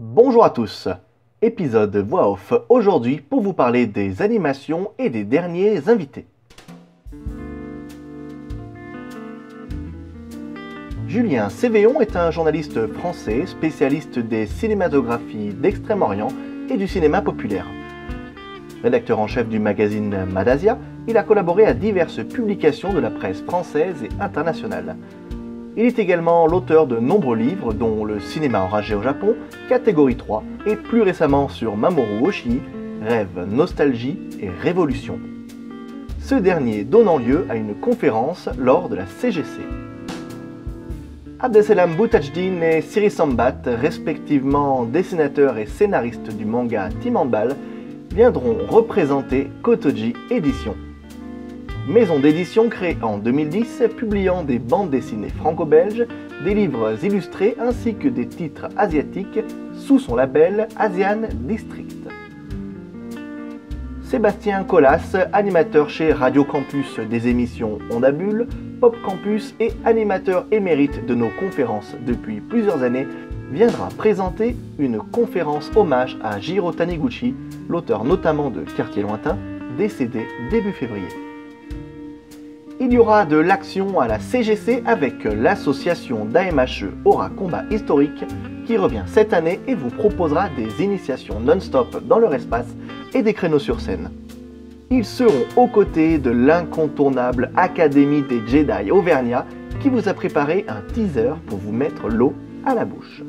Bonjour à tous, épisode voix off aujourd'hui pour vous parler des animations et des derniers invités. Julien Cévéon est un journaliste français spécialiste des cinématographies d'Extrême-Orient et du cinéma populaire. Rédacteur en chef du magazine Madasia, il a collaboré à diverses publications de la presse française et internationale. Il est également l'auteur de nombreux livres, dont Le cinéma enragé au Japon, Catégorie 3, et plus récemment sur Mamoru Oshii, Rêve, Nostalgie et Révolution. Ce dernier donnant lieu à une conférence lors de la CGC. Abdeselam Boutajdin et Siri Sambat, respectivement dessinateurs et scénaristes du manga Tim Handball, viendront représenter Kotoji Éditions. Maison d'édition créée en 2010, publiant des bandes dessinées franco-belges, des livres illustrés ainsi que des titres asiatiques sous son label Asian District. Sébastien Collas, animateur chez Radio Campus des émissions Ondabule, Pop Campus et animateur émérite de nos conférences depuis plusieurs années, viendra présenter une conférence hommage à Jiro Taniguchi, l'auteur notamment de Quartier Lointain, décédé début février. Il y aura de l'action à la CGC avec l'association d'AMHE Aura Combat Historique qui revient cette année et vous proposera des initiations non-stop dans leur espace et des créneaux sur scène. Ils seront aux côtés de l'incontournable Académie des Jedi Auvergnat qui vous a préparé un teaser pour vous mettre l'eau à la bouche.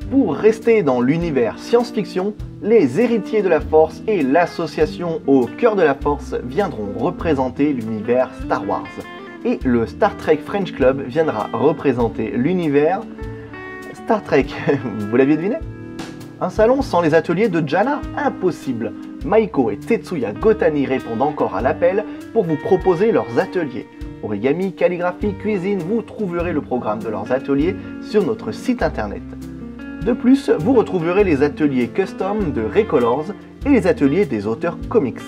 Pour rester dans l'univers science-fiction, les Héritiers de la Force et l'association Au Cœur de la Force viendront représenter l'univers Star Wars. Et le Star Trek French Club viendra représenter l'univers Star Trek. Vous l'aviez deviné? Un salon sans les ateliers de Jana? Impossible. Maiko et Tetsuya Gotani répondent encore à l'appel pour vous proposer leurs ateliers. Origami, calligraphie, cuisine, vous trouverez le programme de leurs ateliers sur notre site internet. De plus, vous retrouverez les ateliers custom de Recolors et les ateliers des auteurs comics.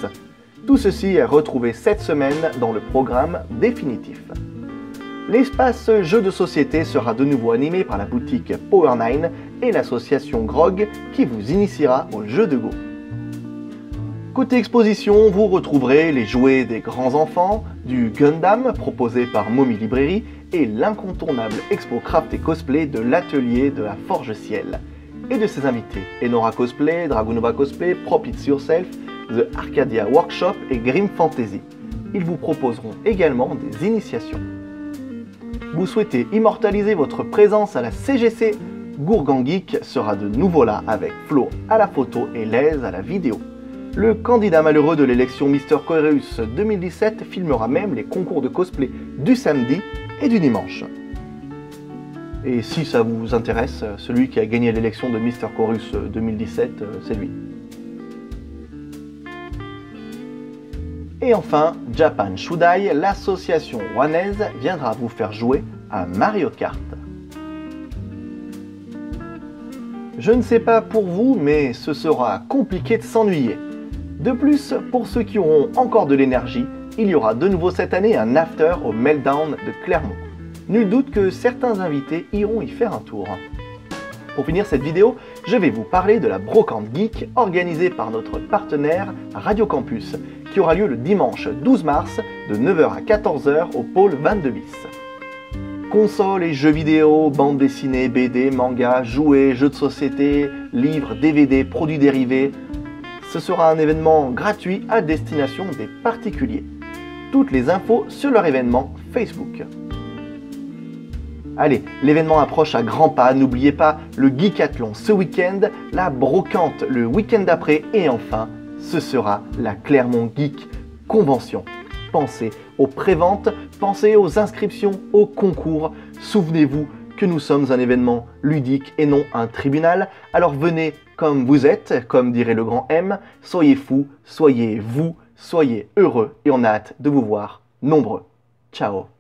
Tout ceci est retrouvé cette semaine dans le programme définitif. L'espace jeux de société sera de nouveau animé par la boutique Power9 et l'association Grog qui vous initiera au jeu de Go. Côté exposition, vous retrouverez les jouets des grands enfants, du Gundam proposé par Momi Librairie et l'incontournable expo craft et cosplay de l'atelier de la Forge Ciel. Et de ses invités, Enora Cosplay, Dragunova Cosplay, Prop It Yourself, The Arcadia Workshop et Grim Fantasy. Ils vous proposeront également des initiations. Vous souhaitez immortaliser votre présence à la CGC? Gourgan Geek sera de nouveau là avec Flo à la photo et Lez à la vidéo. Le candidat malheureux de l'élection Mister Coeurus 2017 filmera même les concours de cosplay du samedi et du dimanche. Et si ça vous intéresse, celui qui a gagné l'élection de Mister Coeurus 2017, c'est lui. Et enfin, Japan Shudai, l'association rouennaise, viendra vous faire jouer à Mario Kart. Je ne sais pas pour vous, mais ce sera compliqué de s'ennuyer. De plus, pour ceux qui auront encore de l'énergie, il y aura de nouveau cette année un after au Meltdown de Clermont. Nul doute que certains invités iront y faire un tour. Pour finir cette vidéo, je vais vous parler de la brocante geek organisée par notre partenaire Radio Campus, qui aura lieu le dimanche 12 mars de 9h à 14h au pôle 22 bis. Consoles et jeux vidéo, bandes dessinées, BD, mangas, jouets, jeux de société, livres, DVD, produits dérivés. Ce sera un événement gratuit à destination des particuliers. Toutes les infos sur leur événement Facebook. Allez, l'événement approche à grands pas, n'oubliez pas le Geekathlon ce week-end, la brocante le week-end d'après et enfin, ce sera la Clermont Geek Convention. Pensez aux préventes, pensez aux inscriptions, aux concours. Souvenez-vous que nous sommes un événement ludique et non un tribunal. Alors venez comme vous êtes, comme dirait le grand M. Soyez fous, soyez vous, soyez heureux et on a hâte de vous voir nombreux. Ciao.